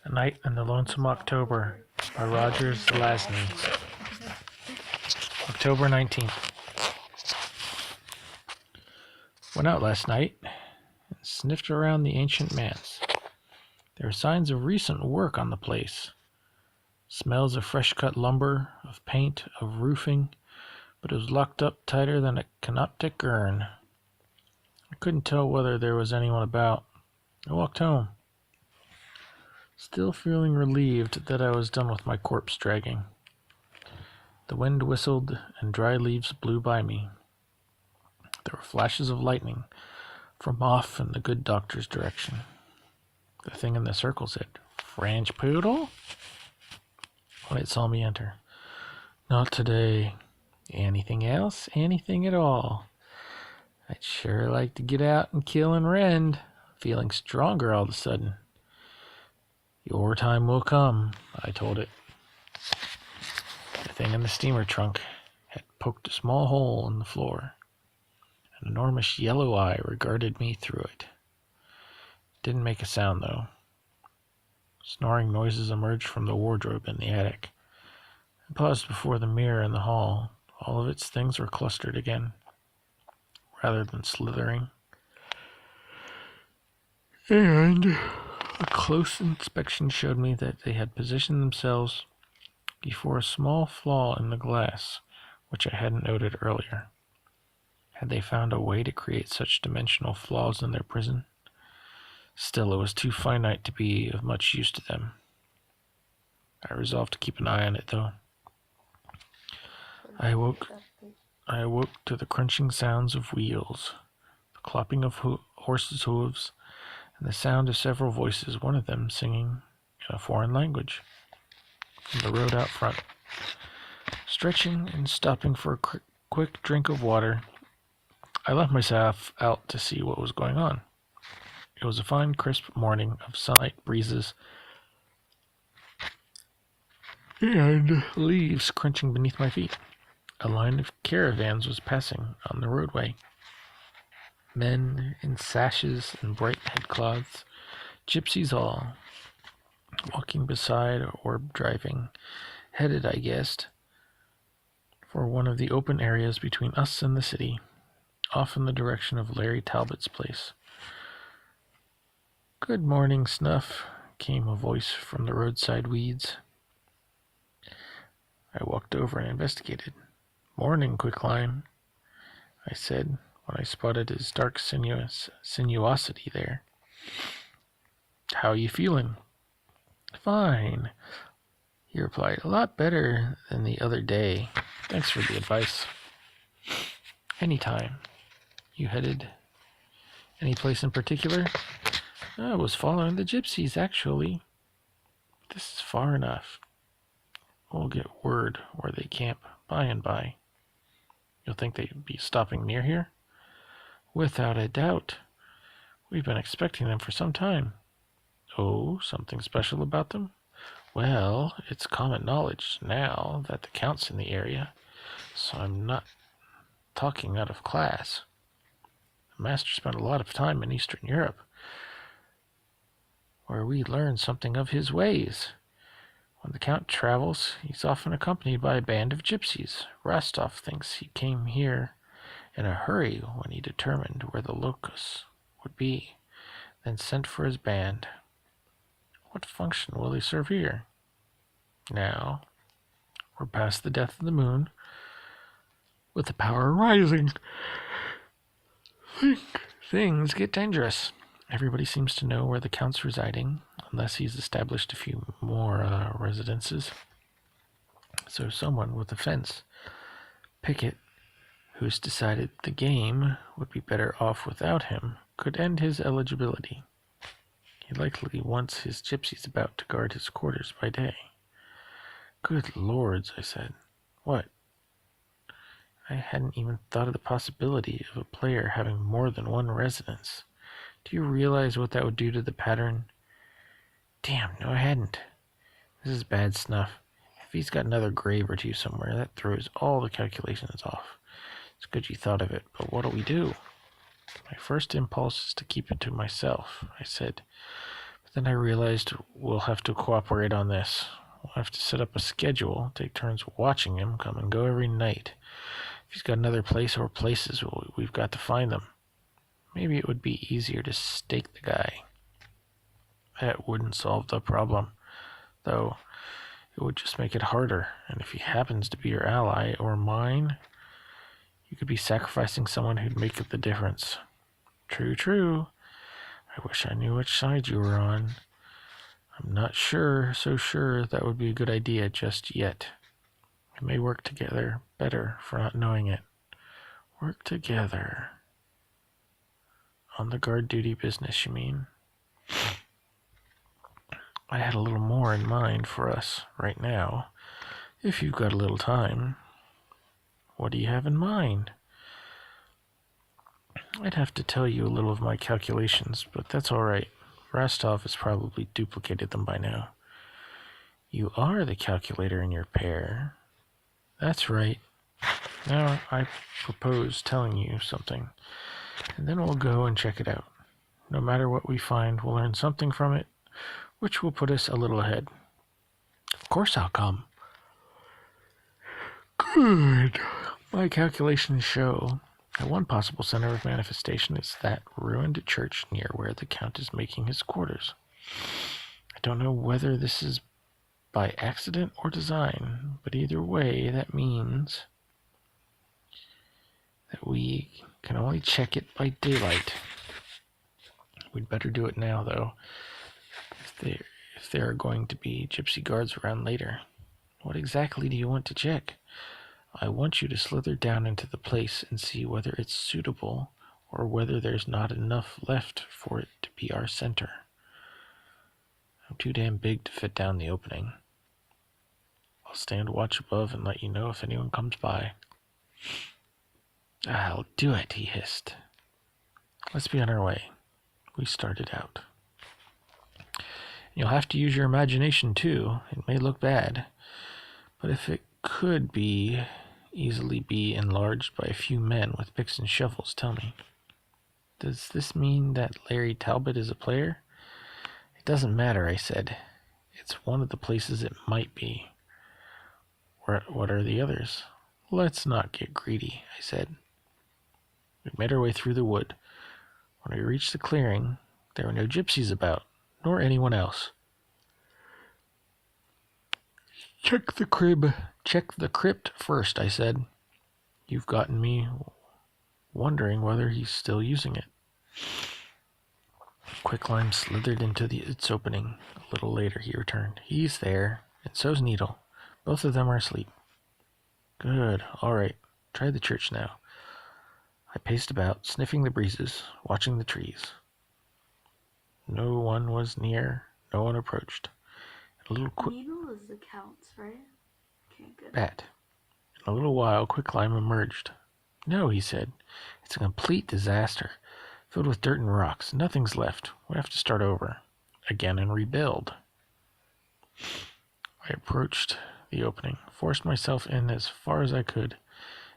A Night in the Lonesome October by Roger Zelazny. October 19th. Went out last night and sniffed around the ancient manse. There were signs of recent work on the place. Smells of fresh-cut lumber, of paint, of roofing, but it was locked up tighter than a canoptic urn. I couldn't tell whether there was anyone about. I walked home, still feeling relieved that I was done with my corpse dragging. The wind whistled and dry leaves blew by me. There were flashes of lightning from off in the good doctor's direction. The thing in the circle said, "French poodle?" when it saw me enter. "Not today. Anything else? Anything at all? I'd sure like to get out and kill and rend." Feeling stronger all of a sudden. "Your time will come," I told it. The thing in the steamer trunk had poked a small hole in the floor. An enormous yellow eye regarded me through it. Didn't make a sound, though. Snoring noises emerged from the wardrobe in the attic. I paused before the mirror in the hall. All of its things were clustered again, rather than slithering. And a close inspection showed me that they had positioned themselves before a small flaw in the glass, which I hadn't noted earlier. Had they found a way to create such dimensional flaws in their prison? Still, it was too finite to be of much use to them. I resolved to keep an eye on it, though. I awoke to the crunching sounds of wheels, the clopping of horses' hooves, and the sound of several voices, one of them singing in a foreign language, from the road out front. Stretching and stopping for a quick drink of water, I left myself out to see what was going on. It was a fine, crisp morning of sunlight, breezes, and leaves crunching beneath my feet. A line of caravans was passing on the roadway. Men in sashes and bright headcloths, gypsies all, walking beside or driving, headed, I guessed, for one of the open areas between us and the city, off in the direction of Larry Talbot's place. "Good morning, Snuff," came a voice from the roadside weeds. I walked over and investigated. "Morning, Quicklime," I said, when I spotted his dark sinuosity there. "How you feeling?" "Fine," he replied. "A lot better than the other day. Thanks for the advice." "Anytime. You headed any place in particular?" "I was following the gypsies, actually." "This is far enough. We'll get word where they camp by and by." "You'll think they'd be stopping near here?" "Without a doubt. We've been expecting them for some time." "Oh, something special about them?" "Well, it's common knowledge now that the Count's in the area, so I'm not talking out of class. The Master spent a lot of time in Eastern Europe, where we learned something of his ways. When the Count travels, he's often accompanied by a band of gypsies. Rostov thinks he came here in a hurry when he determined where the locusts would be, then sent for his band. What function will they serve here? Now, we're past the death of the moon, with the power rising. Things get dangerous. Everybody seems to know where the Count's residing, unless he's established a few more residences. So someone with a fence picket who's decided the game would be better off without him could end his eligibility. He likely wants his gypsies about to guard his quarters by day." "Good lords," I said. "What?" "I hadn't even thought of the possibility of a player having more than one residence. Do you realize what that would do to the pattern?" "Damn, no I hadn't. This is bad Snuff. If he's got another grave or two somewhere, that throws all the calculations off. It's good you thought of it, but what'll we do?" "My first impulse is to keep it to myself," I said. Then I realized we'll have to cooperate on this. We'll have to set up a schedule, take turns watching him come and go every night. If he's got another place or places, we've got to find them. Maybe it would be easier to stake the guy. That wouldn't solve the problem, though. It would just make it harder, and if he happens to be your ally or mine, you could be sacrificing someone who'd make the difference. True, true. I wish I knew which side you were on. I'm not so sure that would be a good idea just yet. We may work together better for not knowing it. Work together. On the guard duty business, you mean? I had a little more in mind for us right now, if you've got a little time. What do you have in mind? I'd have to tell you a little of my calculations, but that's all right. Rostov has probably duplicated them by now. You are the calculator in your pair. That's right. Now I propose telling you something, and then we'll go and check it out. No matter what we find, we'll learn something from it, which will put us a little ahead. Of course I'll come. Good. My calculations show that one possible center of manifestation is that ruined church near where the Count is making his quarters. I don't know whether this is by accident or design, but either way, that means that we can only check it by daylight. We'd better do it now, though, if there are going to be gypsy guards around later. What exactly do you want to check? I want you to slither down into the place and see whether it's suitable or whether there's not enough left for it to be our center. I'm too damn big to fit down the opening. I'll stand watch above and let you know if anyone comes by. I'll do it, he hissed. Let's be on our way. We started out. You'll have to use your imagination, too. It may look bad, but if it could easily be enlarged by a few men with picks and shovels, tell me. Does this mean that Larry Talbot is a player? It doesn't matter, I said. It's one of the places it might be. What are the others? Let's not get greedy, I said. We made our way through the wood. When we reached the clearing, there were no gypsies about, nor anyone else. Check the crypt first, I said. You've gotten me wondering whether he's still using it. Quicklime slithered into its opening. A little later he returned. He's there, and so's Needle. Both of them are asleep. Good, all right. Try the church now. I paced about, sniffing the breezes, watching the trees. No one was near, no one approached. Needle is the Count's, right? Okay, good. Bat. In a little while, Quicklime emerged. No, he said. It's a complete disaster. Filled with dirt and rocks. Nothing's left. We have to start over. Again and rebuild. I approached the opening, forced myself in as far as I could.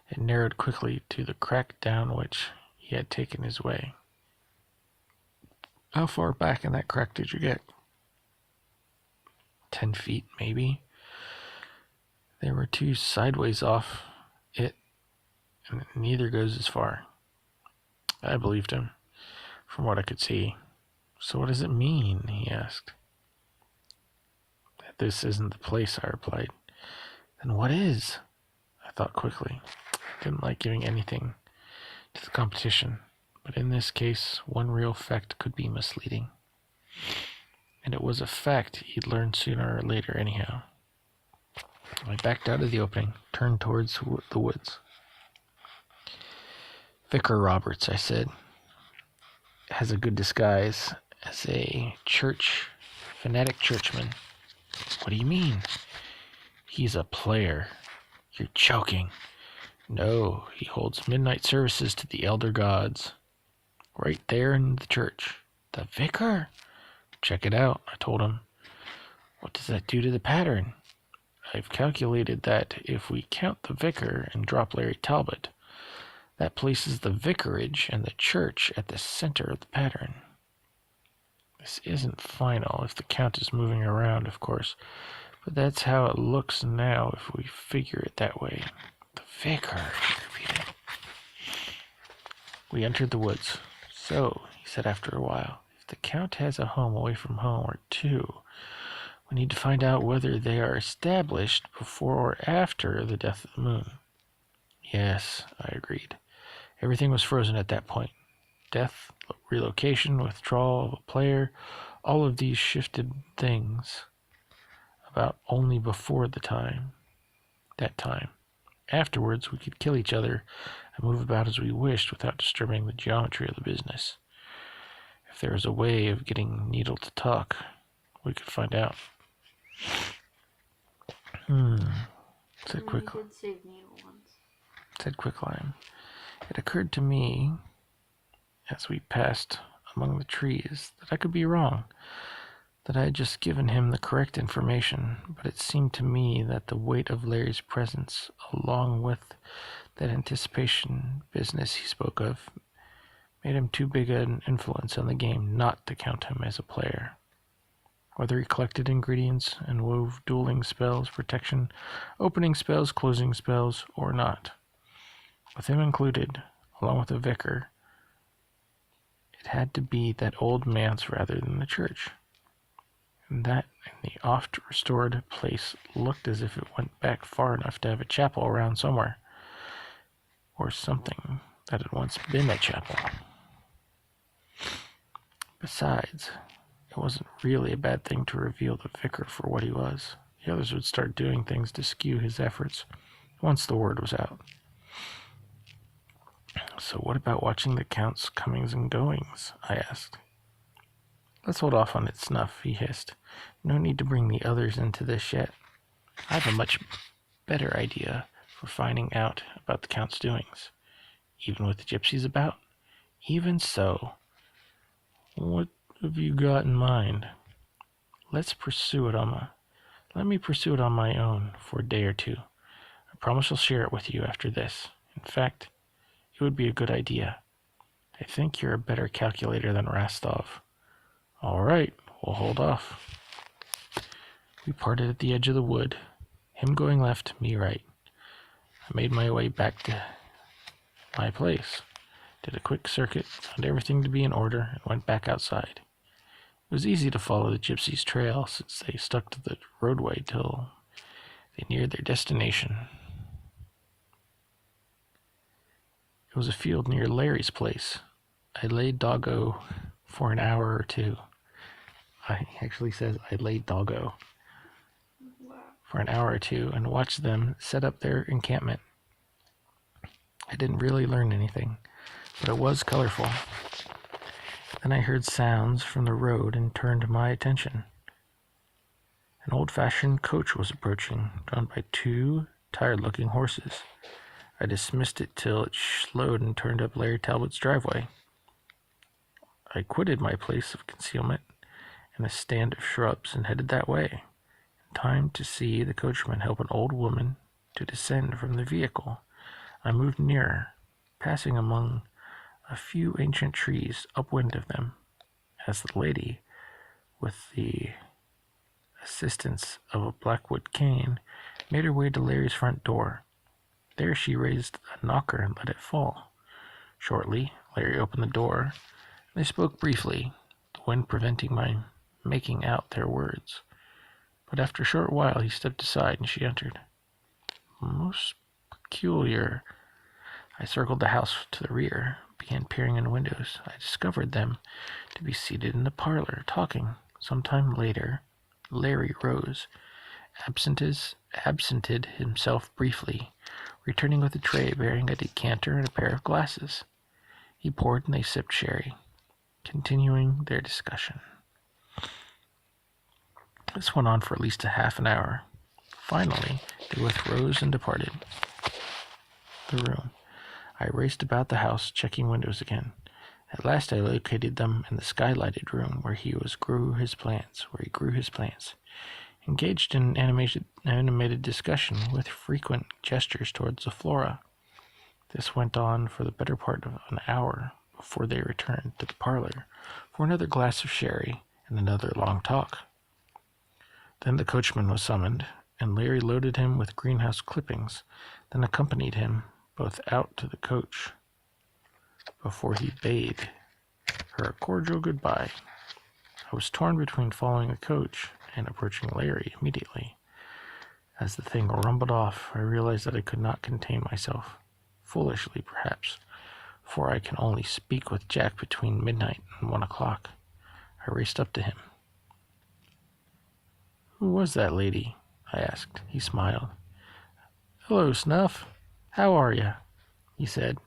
It narrowed quickly to the crack down which he had taken his way. How far back in that crack did you get? 10 feet, maybe. There were two sideways off it, and neither goes as far. I believed him, from what I could see. So what does it mean? He asked. That this isn't the place, I replied. Then what is? I thought quickly. I didn't like giving anything to the competition, but in this case, one real fact could be misleading. And it was a fact he'd learn sooner or later anyhow. I backed out of the opening, turned towards the woods. Vicar Roberts, I said, has a good disguise as a fanatic churchman. What do you mean? He's a player. You're joking. No, he holds midnight services to the elder gods. Right there in the church. The vicar? Check it out, I told him. What does that do to the pattern? I've calculated that if we count the vicar and drop Larry Talbot, that places the vicarage and the church at the center of the pattern. This isn't final if the count is moving around, of course, but that's how it looks now if we figure it that way. The vicar, she repeated. We entered the woods. So, he said after a while, if the count has a home away from home or two, we need to find out whether they are established before or after the death of the moon. Yes, I agreed. Everything was frozen at that point. Death, relocation, withdrawal of a player, all of these shifted things about only before that time. Afterwards, we could kill each other and move about as we wished without disturbing the geometry of the business. If there was a way of getting Needle to talk, we could find out. Said Quicklime. did save Needle once. Said Quicklime. It occurred to me, as we passed among the trees, that I could be wrong, that I had just given him the correct information, but it seemed to me that the weight of Larry's presence, along with that anticipation business he spoke of, made him too big an influence on the game not to count him as a player. Whether he collected ingredients and wove dueling spells, protection, opening spells, closing spells, or not. With him included, along with the vicar, it had to be that old manse rather than the church. And that in the oft-restored place looked as if it went back far enough to have a chapel around somewhere. Or something that had once been a chapel. Besides, it wasn't really a bad thing to reveal the vicar for what he was. The others would start doing things to skew his efforts once the word was out. So what about watching the Count's comings and goings? I asked. Let's hold off on its snuff, he hissed. No need to bring the others into this yet. I have a much better idea for finding out about the Count's doings. Even with the gypsies about? Even so. What have you got in mind? Let me pursue it on my own for a day or two. I promise I'll share it with you after this. In fact, it would be a good idea. I think you're a better calculator than Rastov. All right, we'll hold off. We parted at the edge of the wood, him going left, me right. I made my way back to my place, did a quick circuit, found everything to be in order, and went back outside. It was easy to follow the gypsies' trail since they stuck to the roadway till they neared their destination. It was a field near Larry's place. I laid doggo for an hour or two. I actually says I laid doggo for an hour or two and watched them set up their encampment. I didn't really learn anything, but it was colorful. Then I heard sounds from the road and turned my attention. An old-fashioned coach was approaching, drawn by two tired-looking horses. I dismissed it till it slowed and turned up Larry Talbot's driveway. I quitted my place of concealment in a stand of shrubs and headed that way, in time to see the coachman help an old woman to descend from the vehicle. I moved nearer, passing among a few ancient trees upwind of them, as the lady, with the assistance of a blackwood cane, made her way to Larry's front door. There she raised a knocker and let it fall. Shortly, Larry opened the door, and they spoke briefly, the wind preventing my making out their words. But after a short while he stepped aside and she entered. Most peculiar. I circled the house to the rear, began peering in windows. I discovered them to be seated in the parlor, talking. Some time later, Larry rose, absented himself briefly, returning with a tray bearing a decanter and a pair of glasses. He poured and they sipped sherry, continuing their discussion. This went on for at least a half an hour. Finally, they both rose and departed the room. I raced about the house, checking windows again. At last I located them in the skylighted room where he grew his plants, engaged in animated discussion with frequent gestures towards the flora. This went on for the better part of an hour before they returned to the parlor for another glass of sherry and another long talk. Then the coachman was summoned, and Larry loaded him with greenhouse clippings, then accompanied him both out to the coach before he bade her a cordial goodbye. I was torn between following the coach and approaching Larry immediately. As the thing rumbled off, I realized that I could not contain myself, foolishly perhaps, for I can only speak with Jack between midnight and 1 o'clock. I raced up to him. "Who was that lady?" I asked. He smiled. "Hello, Snuff. How are you?" he said.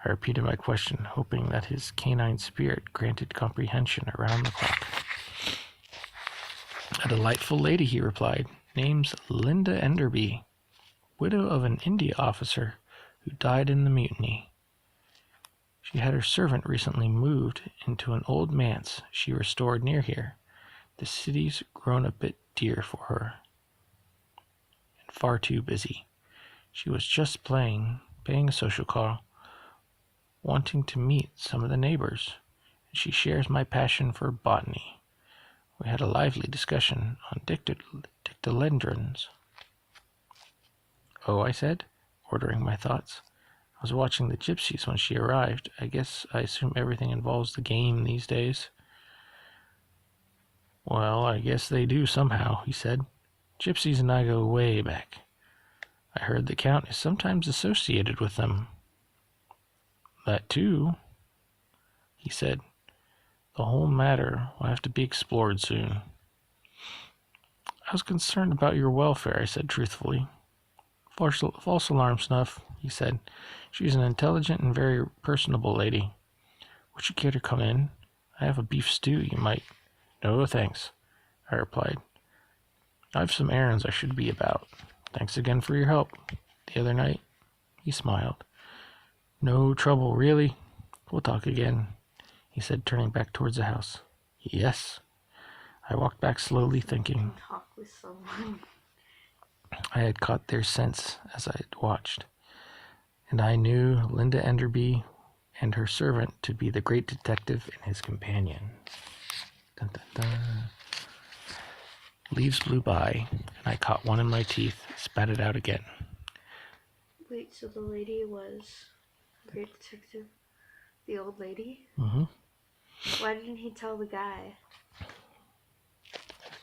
I repeated my question, hoping that his canine spirit granted comprehension around the clock. "A delightful lady," he replied. "Name's Linda Enderby, widow of an India officer who died in the mutiny. She had her servant recently moved into an old manse she restored near here. The city's grown a bit dear for her, and far too busy. She was just paying a social call, wanting to meet some of the neighbors, and she shares my passion for botany. We had a lively discussion on dictylendrons." "Oh," I said, ordering my thoughts. "I was watching the gypsies when she arrived. I assume everything involves the game these days." "Well, I guess they do somehow," he said. "Gypsies and I go way back. I heard the Count is sometimes associated with them." "That too," he said. "The whole matter will have to be explored soon." "I was concerned about your welfare," I said truthfully. False alarm, Snuff," he said. "She's an intelligent and very personable lady. Would you care to come in? I have a beef stew you might—" "No, thanks," I replied. "I've some errands I should be about. Thanks again for your help the other night." He smiled. "No trouble, really. We'll talk again," he said, turning back towards the house. "Yes." I walked back slowly, thinking. Talk with someone. I had caught their scents as I had watched, and I knew Linda Enderby and her servant to be the great detective and his companion. Dun, dun, dun. Leaves blew by, and I caught one in my teeth, spat it out again. Wait, so the lady was a great detective? The old lady? Mm-hmm. Why didn't he tell the guy?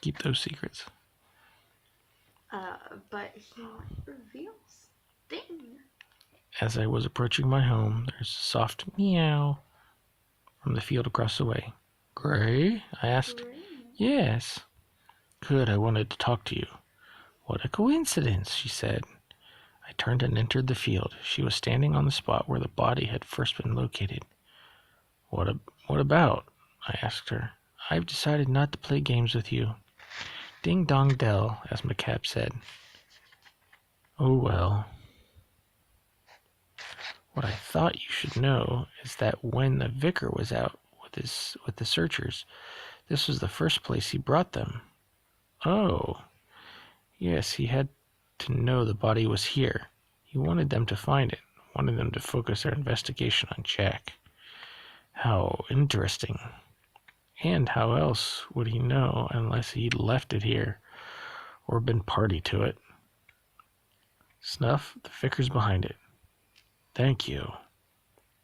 Keep those secrets. But he might reveal things. As I was approaching my home, there's a soft meow from the field across the way. "Gray?" I asked. Great. "Yes." "Good, I wanted to talk to you." "What a coincidence," she said. I turned and entered the field. She was standing on the spot where the body had first been located. What about?" I asked her. "I've decided not to play games with you." "Ding dong dell," as McCab said. "Oh well. What I thought you should know is that when the vicar was out with the searchers, this was the first place he brought them." "Oh." "Yes, he had to know the body was here. He wanted them to find it, wanted them to focus their investigation on Jack." "How interesting. And how else would he know unless he'd left it here or been party to it?" "Snuff, the vicar's behind it." "Thank you."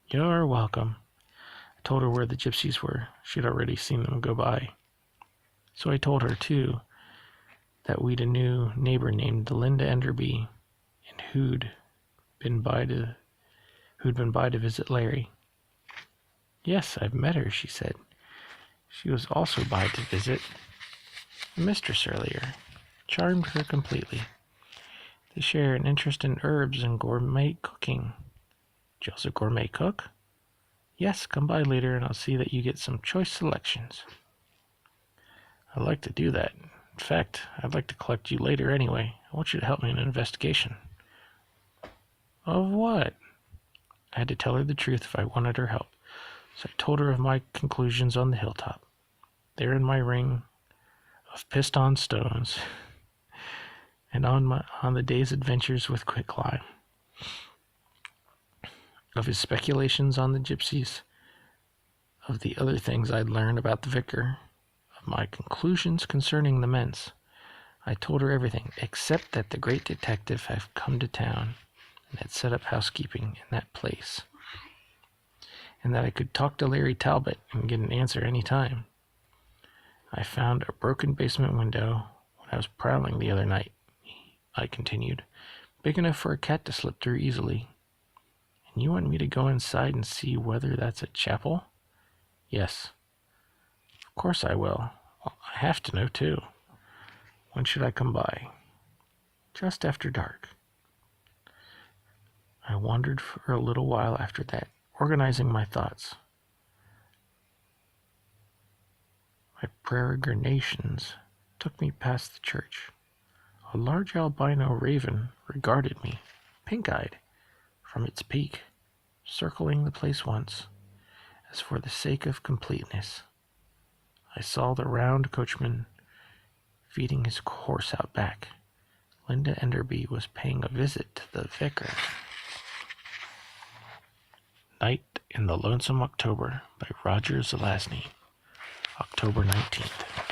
"You're welcome." I told her where the gypsies were. She'd already seen them go by. So I told her, too, that we'd a new neighbor named Linda Enderby, and who'd been by to visit Larry. "Yes, I've met her," she said. "She was also by to visit the mistress earlier. Charmed her completely. They share an interest in herbs and gourmet cooking." "Jill's a gourmet cook?" "Yes, come by later and I'll see that you get some choice selections." "I'd like to do that. In fact, I'd like to collect you later anyway. I want you to help me in an investigation." "Of what?" I had to tell her the truth if I wanted her help, so I told her of my conclusions on the hilltop, there in my ring of pissed-on stones, and on the day's adventures with Quicklime, of his speculations on the gypsies, of the other things I'd learned about the vicar, my conclusions concerning the Ments. I told her everything, except that the great detective had come to town and had set up housekeeping in that place, and that I could talk to Larry Talbot and get an answer any time. I found a broken basement window when I was prowling the other night, I continued, big enough for a cat to slip through easily. And you want me to go inside and see whether that's a chapel? Yes. Of course I will. Well, I have to know, too. When should I come by? Just after dark. I wandered for a little while after that, organizing my thoughts. My peregrinations took me past the church. A large albino raven regarded me, pink-eyed, from its peak, circling the place once, as for the sake of completeness. I saw the round coachman feeding his horse out back. Linda Enderby was paying a visit to the vicar. Night in the Lonesome October by Roger Zelazny, October 19th.